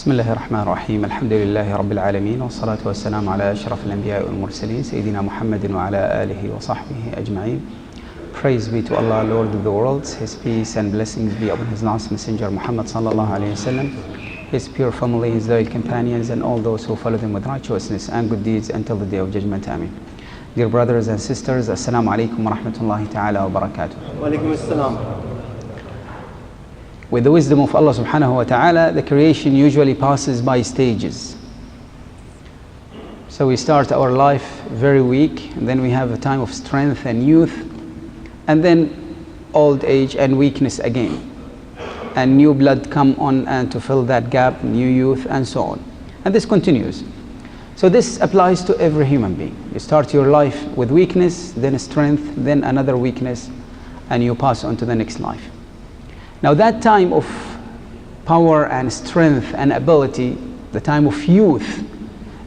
بسم الله الرحمن الرحيم الحمد لله رب العالمين والصلاة والسلام على أشرف الأنبياء والمرسلين سيدنا محمد وعلى آله وصحبه أجمعين. Praise be to Allah, Lord of the worlds. His peace and blessings be upon His last messenger Muhammad sallallahu alayhi wasallam, his pure family, his loyal companions, and all those who follow them with righteousness and good deeds until the day of judgment. Tamim. Dear brothers and sisters, Assalamu alaikum wa rahmatullahi ta'ala wa barakatuh. Wa alaikum assalam. With the wisdom of Allah subhanahu wa ta'ala, the creation usually passes by stages. So we start our life very weak, and then we have a time of strength and youth, and then old age and weakness again. And new blood come on and to fill that gap, new youth, and so on. And this continues. So this applies to every human being. You start your life with weakness, then strength, then another weakness, and you pass on to the next life. Now that time of power and strength and ability, the time of youth,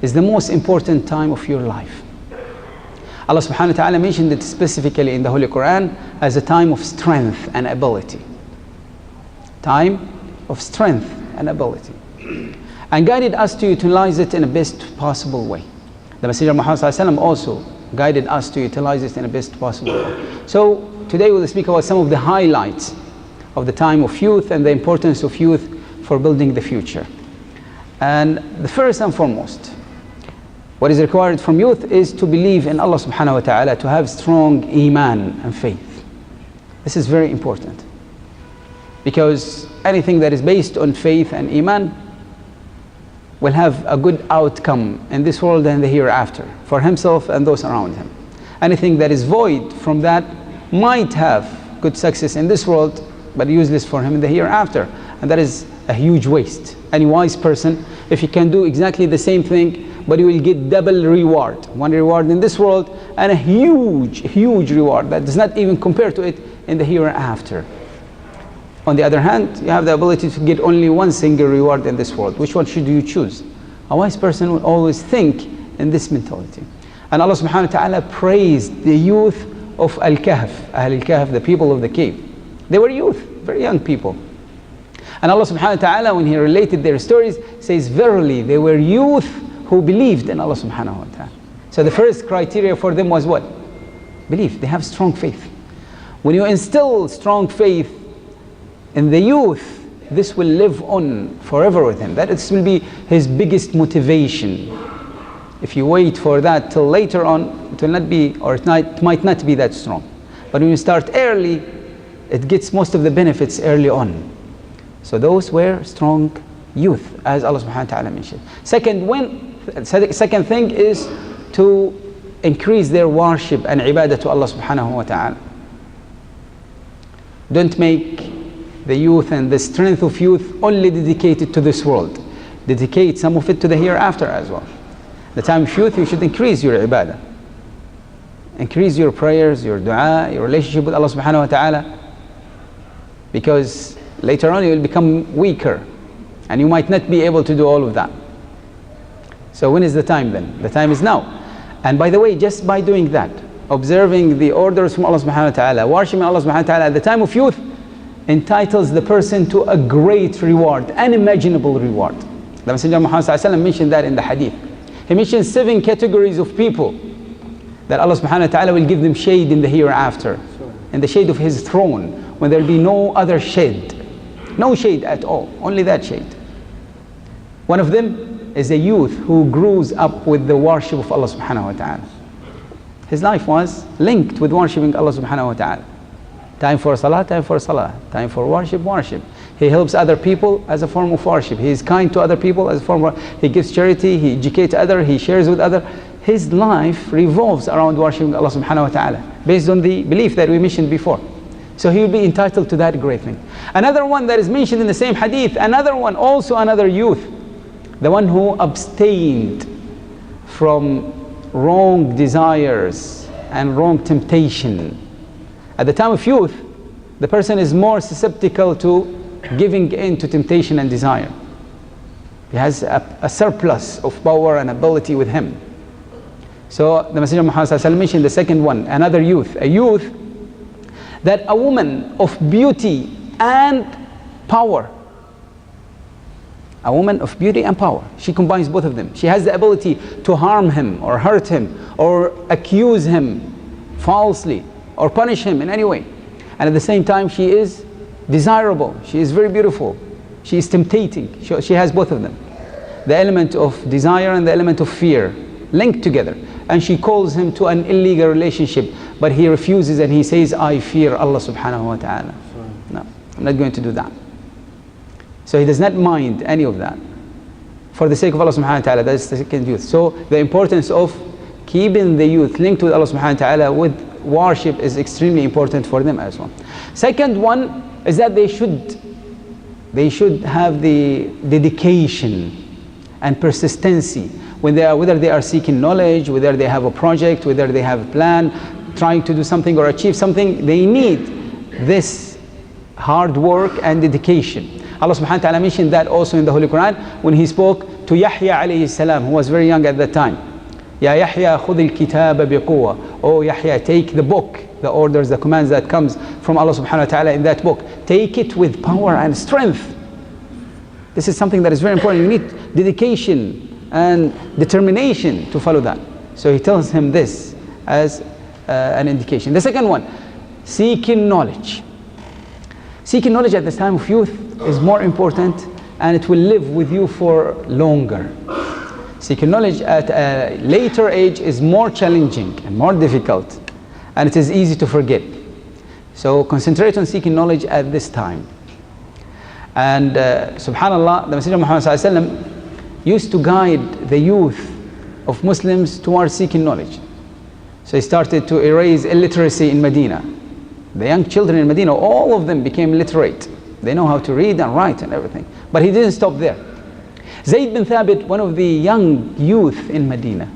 is the most important time of your life. Allah subhanahu wa ta'ala mentioned it specifically in the Holy Quran as a time of strength and ability. Time of strength and ability. And guided us to utilize it in the best possible way. The Messenger Muhammad also guided us to utilize it in the best possible way. So today we'll speak about some of the highlights of the time of youth and the importance of youth for building the future. And the first and foremost, what is required from youth is to believe in Allah subhanahu wa ta'ala, to have strong iman and faith. This is very important, because anything that is based on faith and iman will have a good outcome in this world and the hereafter for himself and those around him. Anything that is void from that might have good success in this world, but useless for him in the hereafter, and that is a huge waste. Any wise person, if he can do exactly the same thing, but he will get double reward, one reward in this world and a huge reward that does not even compare to it in the hereafter. On the other hand, you have the ability to get only one single reward in this world. Which one should you choose? A wise person will always think in this mentality. And Allah subhanahu wa ta'ala praised the youth of Al-Kahf, Ahl Al-Kahf, the people of the cave. They were youth, very young people. And Allah subhanahu wa ta'ala, when He related their stories, says, verily they were youth who believed in Allah subhanahu wa ta'ala. So the first criteria for them was what? Belief. They have strong faith. When you instill strong faith in the youth, this will live on forever with him. This will be his biggest motivation. If you wait for that till later on, it will not be, or it might not be that strong. But when you start early, it gets most of the benefits early on. So those were strong youth, as Allah subhanahu wa ta'ala mentioned. Second thing is to increase their worship and ibadah to Allah subhanahu wa ta'ala. Don't make the youth and the strength of youth only dedicated to this world. Dedicate some of it to the hereafter as well. The time of youth, you should increase your ibadah. Increase your prayers, your dua, your relationship with Allah subhanahu wa ta'ala. Because later on you will become weaker and you might not be able to do all of that. So when is the time then? The time is now. And by the way, just by doing that, observing the orders from Allah subhanahu wa ta'ala, worshiping Allah subhanahu wa ta'ala at the time of youth, entitles the person to a great reward, unimaginable reward. The Messenger Muhammad mentioned that in the hadith. He mentioned 7 categories of people that Allah subhanahu wa ta'ala will give them shade in the hereafter, in the shade of His throne, when there will be no other shade. No shade at all, only that shade. One of them is a youth who grows up with the worship of Allah subhanahu wa ta'ala. His life was linked with worshipping Allah subhanahu wa ta'ala. Time for salah, time for salah. Time for worship, worship. He helps other people as a form of worship. He is kind to other people as a form of, he gives charity, he educates others, he shares with others. His life revolves around worshipping Allah subhanahu wa ta'ala, based on the belief that we mentioned before. So he will be entitled to that great thing. Another one that is mentioned in the same hadith, another one, also another youth, the one who abstained from wrong desires and wrong temptation. At the time of youth, the person is more susceptible to giving in to temptation and desire. He has a surplus of power and ability with him. So the Messenger Muhammad mentioned the second one, another youth, a youth that a woman of beauty and power A woman of beauty and power. She combines both of them. She has the ability to harm him or hurt him or accuse him falsely or punish him in any way. And at the same time, she is desirable. She is very beautiful. She is tempting. She has both of them. The element of desire and the element of fear linked together. And she calls him to an illegal relationship, but he refuses and he says, I fear Allah subhanahu wa ta'ala. No, I'm not going to do that. So he does not mind any of that. For the sake of Allah subhanahu wa ta'ala, that's the second youth. So the importance of keeping the youth linked with Allah subhanahu wa ta'ala with worship is extremely important for them as well. Second one is that they should have the dedication and persistency whether they are seeking knowledge, whether they have a project, whether they have a plan, trying to do something or achieve something. They need this hard work and dedication. Allah subhanahu wa ta'ala mentioned that also in the Holy Quran when he spoke to Yahya alayhi salam, who was very young at that time. Ya Yahya khudh al-kitaba biquwwa. Oh Yahya, take the book, the orders, the commands that comes from Allah subhanahu wa ta'ala in that book. Take it with power and strength. This is something that is very important. You need dedication and determination to follow that. So he tells him this as an indication. The second one, seeking knowledge. Seeking knowledge at this time of youth is more important, and it will live with you for longer. Seeking knowledge at a later age is more challenging and more difficult, and it is easy to forget. So concentrate on seeking knowledge at this time. And subhanallah, the Messenger of Muhammad used to guide the youth of Muslims towards seeking knowledge. So he started to erase illiteracy in Medina. The young children in Medina, all of them became literate. They know how to read and write and everything. But he didn't stop there. Zayd bin Thabit, one of the young youth in Medina,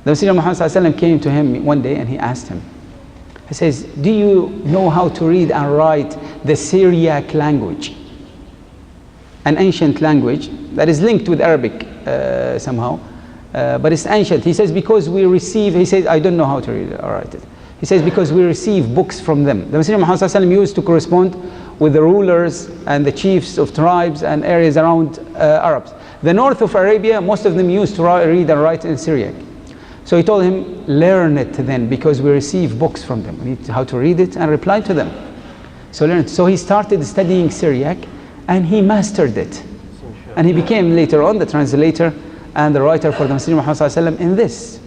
the Messenger of Muhammad came to him one day and he asked him, he says, do you know how to read and write the Syriac language? An ancient language that is linked with Arabic somehow, but it's ancient. He says, because we receive, he says, I don't know how to read it or write it. He says, because we receive books from them. The Messenger of Muhammad used to correspond with the rulers and the chiefs of tribes and areas around Arabs. The north of Arabia, most of them used to read and write in Syriac. So he told him, learn it then, because we receive books from them. We need how to read it and reply to them. So learn it. So he started studying Syriac and he mastered it. And he became later on the translator and the writer for the Messenger of Muhammad in this.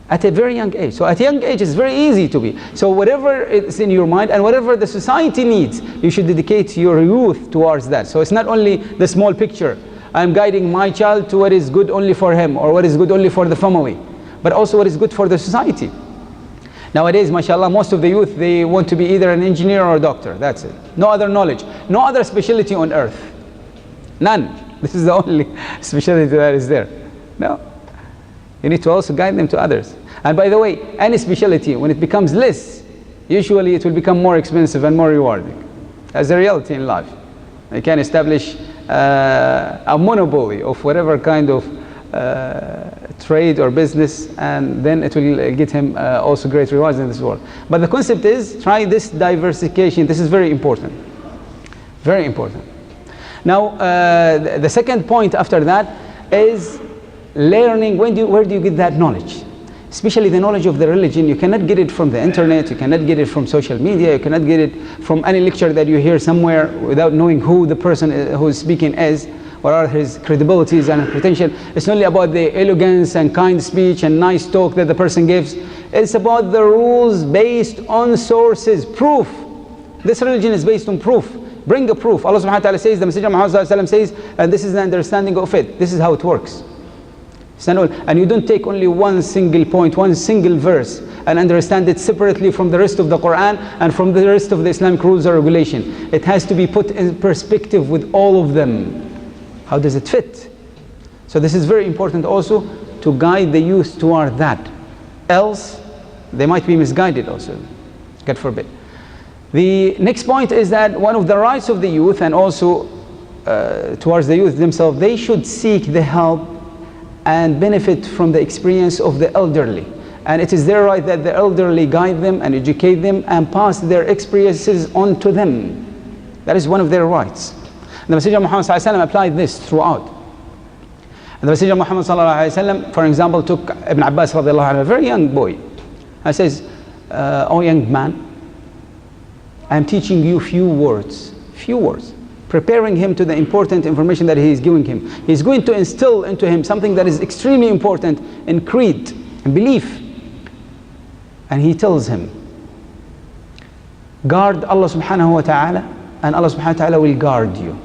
At a very young age. So at a young age it's very easy to be. So whatever is in your mind and whatever the society needs, you should dedicate your youth towards that. So it's not only the small picture. I'm guiding my child to what is good only for him or what is good only for the family, but also what is good for the society. Nowadays, mashallah, most of the youth, they want to be either an engineer or a doctor. That's it. No other knowledge. No other specialty on earth. None. This is the only specialty that is there. No. You need to also guide them to others. And by the way, any specialty, when it becomes less, usually it will become more expensive and more rewarding. That's the reality in life. You can establish a monopoly of whatever kind of trade or business, and then it will get him also great rewards in this world. But the concept is, try this diversification. This is very important. Very important. Now, the second point after that is learning. Where do you get that knowledge? Especially the knowledge of the religion. You cannot get it from the internet, you cannot get it from social media, you cannot get it from any lecture that you hear somewhere without knowing who the person who is speaking is, what are his credibilities and pretension. It's not only about the elegance and kind speech and nice talk that the person gives. It's about the rules based on sources, proof. This religion is based on proof. Bring a proof. Allah subhanahu wa ta'ala says, the Messenger of Muhammad says, and this is the understanding of it. This is how it works. And you don't take only one single point, one single verse and understand it separately from the rest of the Quran and from the rest of the Islamic rules or regulation. It has to be put in perspective with all of them. How does it fit? So this is very important also to guide the youth toward that. Else, they might be misguided also. God forbid. The next point is that one of the rights of the youth and also towards the youth themselves, they should seek the help and benefit from the experience of the elderly. And it is their right that the elderly guide them and educate them and pass their experiences on to them. That is one of their rights. And the Messenger of Muhammad ﷺ applied this throughout. And the Messenger of Muhammad ﷺ, for example, took Ibn Abbas radiallahu anhu, a very young boy, and says, "Oh young man, I am teaching you few words, preparing him to the important information that he is giving him. He is going to instill into him something that is extremely important in creed and belief." And he tells him, guard Allah subhanahu wa ta'ala, and Allah subhanahu wa ta'ala will guard you.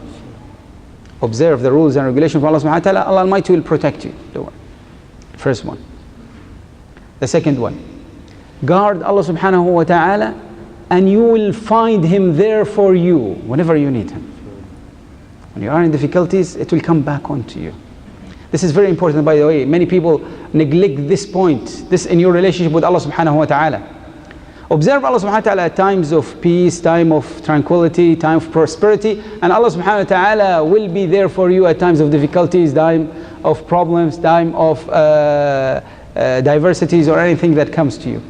Observe the rules and regulations of Allah subhanahu wa ta'ala, Allah Almighty will protect you. First one. The second one, guard Allah subhanahu wa ta'ala, and you will find Him there for you whenever you need Him. When you are in difficulties, it will come back onto you. This is very important, by the way. Many people neglect this point, this in your relationship with Allah subhanahu wa ta'ala. Observe Allah subhanahu wa ta'ala at times of peace, time of tranquility, time of prosperity, and Allah subhanahu wa ta'ala will be there for you at times of difficulties, time of problems, time of diversities or anything that comes to you.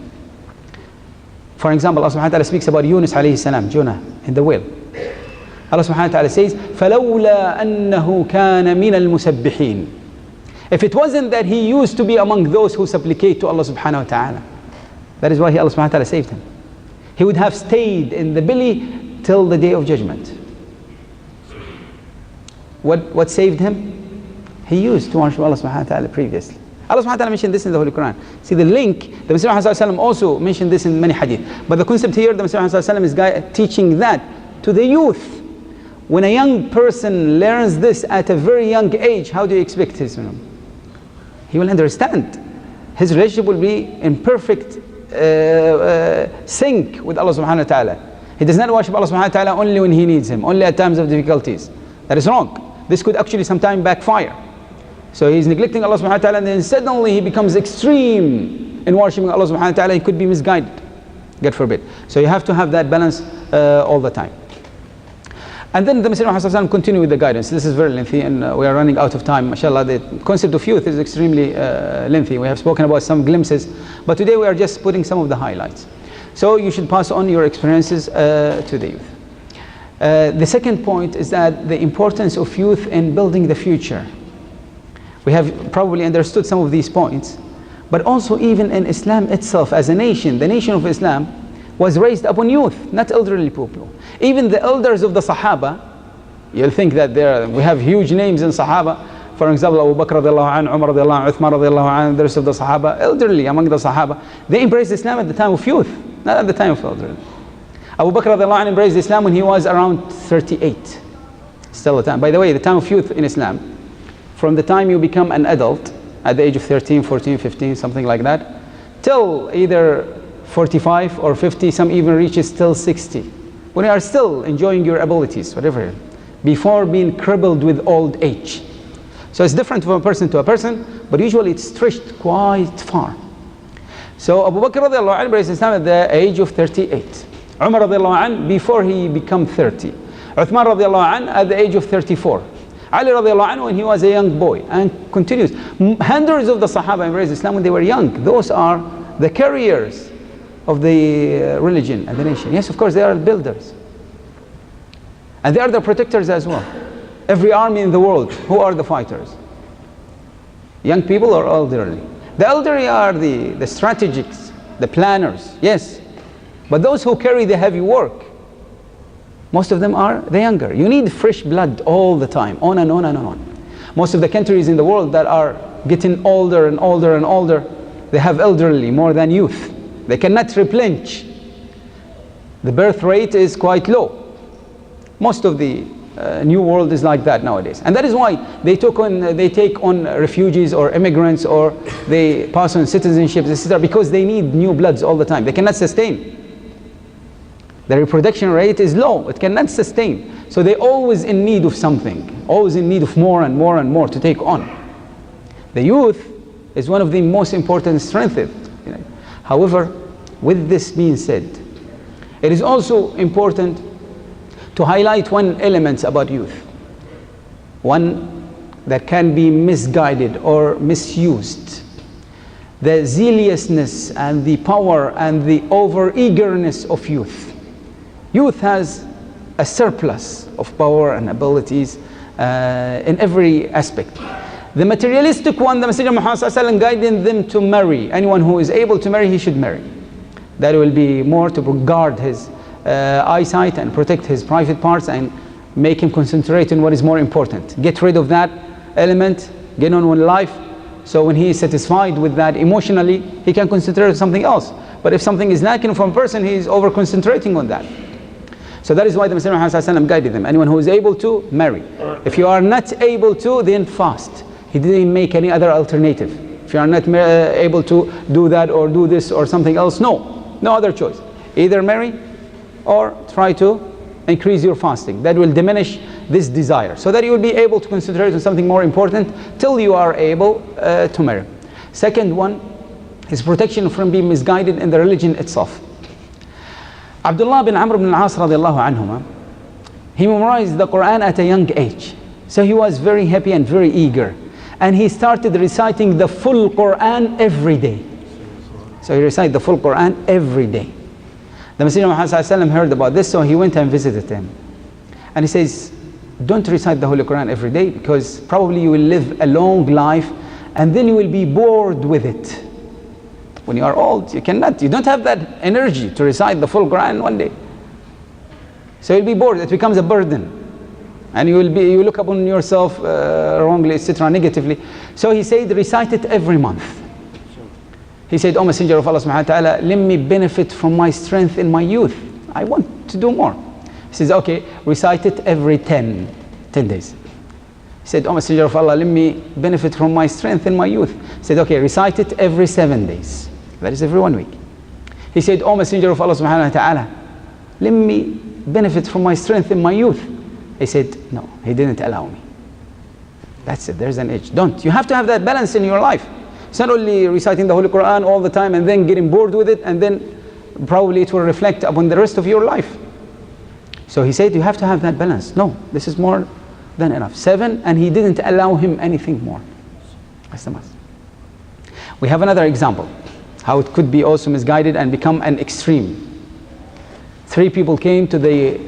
For example, Allah subhanahu wa ta'ala speaks about Yunus alayhi salam, Jonah, in the whale. Allah subhanahu wa ta'ala says, فَلَوْلَا أَنَّهُ كَانَ مِنَ الْمُسَبِّحِينَ. If it wasn't that he used to be among those who supplicate to Allah subhanahu wa ta'ala, that is why Allah subhanahu wa ta'ala saved him. He would have stayed in the belly till the day of judgment. What saved him? He used to worship Allah subhanahu wa ta'ala previously. Allah subhanahu wa ta'ala mentioned this in the Holy Quran. See the link, the Messenger of Allah also mentioned this in many hadith. But the concept here, the Messenger of Allah is teaching that to the youth. When a young person learns this at a very young age, how do you expect his? He will understand. His relationship will be in perfect sync with Allah subhanahu wa ta'ala. He does not worship Allah subhanahu wa ta'ala only when he needs Him, only at times of difficulties. That is wrong. This could actually sometimes backfire. So he's neglecting Allah subhanahu wa ta'ala, and then suddenly he becomes extreme in worshiping Allah subhanahu wa ta'ala. He could be misguided, God forbid. So you have to have that balance all the time. And then the Messenger of Allah continue with the guidance. This is very lengthy, and we are running out of time. MashaAllah, the concept of youth is extremely lengthy. We have spoken about some glimpses, but today we are just putting some of the highlights. So you should pass on your experiences to the youth. The second point is that the importance of youth in building the future. We have probably understood some of these points, but also even in Islam itself as a nation, the nation of Islam was raised upon youth, not elderly people. Even the elders of the Sahaba, you'll think that we have huge names in Sahaba. For example, Abu Bakr radiallahu anhu, Umar radiallahu anhu, Uthman radiallahu anhu, the rest of the Sahaba, elderly among the Sahaba, they embraced Islam at the time of youth, not at the time of elderly. Abu Bakr radiallahu anhu embraced Islam when he was around 38. Still a time. By the way, the time of youth in Islam, from the time you become an adult, at the age of 13, 14, 15, something like that, till either 45 or 50, some even reaches till 60. When you are still enjoying your abilities, whatever, before being crippled with old age. So it's different from a person to a person, but usually it's stretched quite far. So Abu Bakr radiallahu anhu embraced Islam at the age of 38. Umar radiallahu anhu before he became 30. Uthman radiallahu anhu at the age of 34. Ali radiallahu anhu when he was a young boy, and continues. Hundreds of the Sahaba embraced Islam when they were young. Those are the carriers of the religion and the nation. Yes, of course, they are builders. And they are the protectors as well. Every army in the world, who are the fighters? Young people or elderly? The elderly are the strategists, the planners, yes. But those who carry the heavy work, most of them are the younger. You need fresh blood all the time, on and on and on. Most of the countries in the world that are getting older and older and older, they have elderly more than youth. They cannot replenish. The birth rate is quite low. Most of the new world is like that nowadays. And that is why they take on refugees or immigrants, or they pass on citizenships, etc., because they need new bloods all the time. They cannot sustain. The reproduction rate is low. It cannot sustain. So they're always in need of something, always in need of more and more and more to take on. The youth is one of the most important strengths. However, with this being said, it is also important to highlight one element about youth, one that can be misguided or misused. The zealousness and the power and the over-eagerness of youth. Youth has a surplus of power and abilities in every aspect. The materialistic one, the Messenger of Muhammad guiding them to marry. Anyone who is able to marry, he should marry. That will be more to guard his eyesight and protect his private parts and make him concentrate on what is more important. Get rid of that element, get on with life. So when he is satisfied with that emotionally, he can concentrate on something else. But if something is lacking from a person, he is over concentrating on that. So that is why the Messenger of Muhammad guided them. Anyone who is able to, marry. If you are not able to, then fast. He didn't make any other alternative. If you are not able to do that or do this or something else, no other choice. Either marry or try to increase your fasting. That will diminish this desire, so that you will be able to concentrate on something more important till you are able to marry. Second one is protection from being misguided in the religion itself. Abdullah bin Amr bin al-As radiallahu anhuma, he memorized the Quran at a young age. So he was very happy and very eager. And he started reciting the full Quran every day. So he recited the full Quran every day. The Messenger of Muhammad heard about this, so he went and visited him. And he says, don't recite the Holy Quran every day, because probably you will live a long life and then you will be bored with it. When you are old, you don't have that energy to recite the full Quran one day. So you'll be bored, it becomes a burden. And you look upon yourself wrongly, etc., negatively. So he said, recite it every month. He said, O Messenger of Allah subhanahu wa ta'ala, let me benefit from my strength in my youth. I want to do more. He says, okay, recite it every 10 days. He said, O Messenger of Allah, let me benefit from my strength in my youth. He said, okay, recite it every 7 days. That is every 1 week. He said, O Messenger of Allah subhanahu wa ta'ala, let me benefit from my strength in my youth. He said, no, he didn't allow me. That's it, there's an edge. Don't. You have to have that balance in your life. It's not only reciting the Holy Quran all the time and then getting bored with it, and then probably it will reflect upon the rest of your life. So he said, you have to have that balance. No, this is more than enough. 7, and he didn't allow him anything more. That's the must. We have another example, how it could be also misguided and become an extreme. 3 people came to the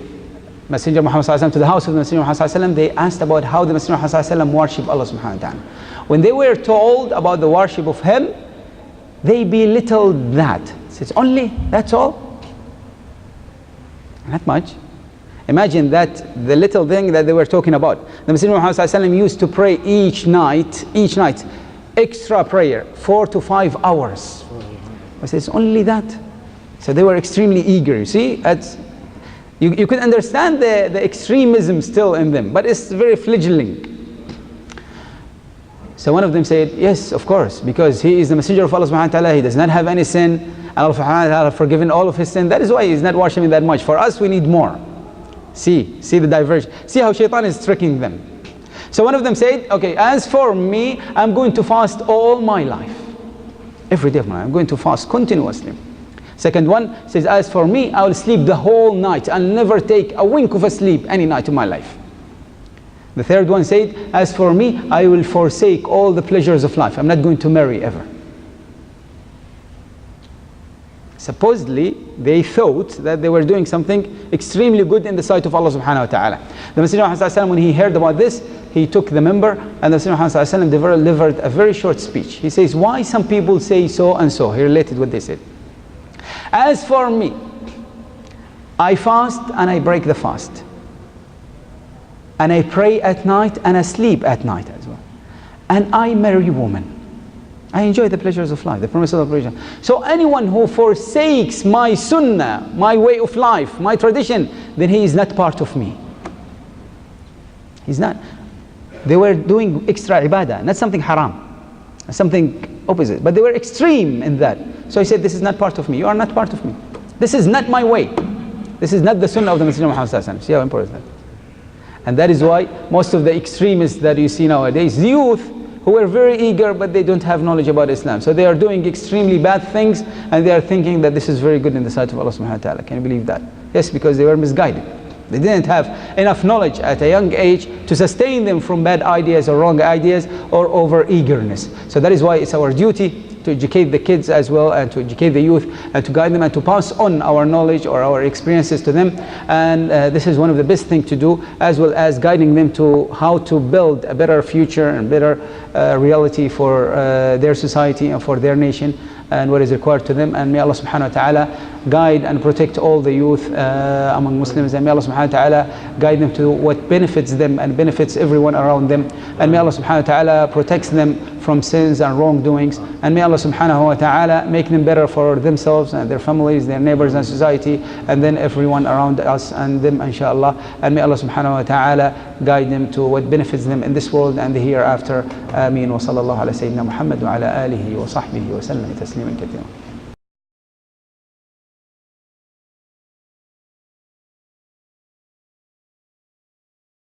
Messenger of Muhammad, to the house of the Messenger of Muhammad. They asked about how the Messenger of Muhammad worship Allah subhanahu wa ta'ala. When they were told about the worship of him, they belittled that. It's only, that's all? Not much. Imagine that the little thing that they were talking about. The Messenger of Muhammad used to pray each night, extra prayer, 4 to 5 hours. I said, it's only that. So they were extremely eager. You see, you could understand the extremism still in them, but it's very fledgling. So one of them said, yes, of course, because he is the Messenger of Allah subhanahu wa ta'ala, he does not have any sin, Allah subhanahu wa ta'ala forgiven all of his sin. That is why he's not worshiping that much. For us, we need more. See the diversion. See how shaitan is tricking them. So one of them said, okay, as for me, I'm going to fast all my life. Every day of my life, I'm going to fast continuously. Second one says, as for me, I will sleep the whole night. I'll never take a wink of a sleep any night of my life. The third one said, as for me, I will forsake all the pleasures of life. I'm not going to marry ever. Supposedly, they thought that they were doing something extremely good in the sight of Allah subhanahu wa ta'ala. The Messenger of Muhammad, when he heard about this, he took the member, and the Messenger of Muhammad delivered a very short speech. He says, why some people say so and so? He related what they said. As for me, I fast and I break the fast. And I pray at night and I sleep at night as well. And I marry women. I enjoy the pleasures of life, the promise of religion. So anyone who forsakes my sunnah, my way of life, my tradition, then he is not part of me. He's not. They were doing extra ibadah, not something haram, something opposite. But they were extreme in that. So he said, this is not part of me. You are not part of me. This is not my way. This is not the sunnah of the Messenger of Muhammad. See how important that is. And that is why most of the extremists that you see nowadays, the youth who are very eager but they don't have knowledge about Islam. So they are doing extremely bad things and they are thinking that this is very good in the sight of Allah subhanahu wa ta'ala. Can you believe that? Yes, because they were misguided. They didn't have enough knowledge at a young age to sustain them from bad ideas or wrong ideas or over eagerness. So that is why it's our duty to educate the kids as well, and to educate the youth, and to guide them, and to pass on our knowledge or our experiences to them. And this is one of the best things to do, as well as guiding them to how to build a better future and better reality for their society and for their nation, and what is required to them. And may Allah subhanahu wa ta'ala guide and protect all the youth among Muslims, and may Allah subhanahu wa ta'ala guide them to what benefits them and benefits everyone around them, and may Allah subhanahu wa ta'ala protect them from sins and wrongdoings, and may Allah subhanahu wa ta'ala make them better for themselves and their families, their neighbors and society, and then everyone around us and them, inshallah. And may Allah subhanahu wa ta'ala guide them to what benefits them in this world and the hereafter. Ameen. Wa sallallahu ala Sayyidina Muhammad wa ala alihi wa sahbihi wa sallam tasliman kathira.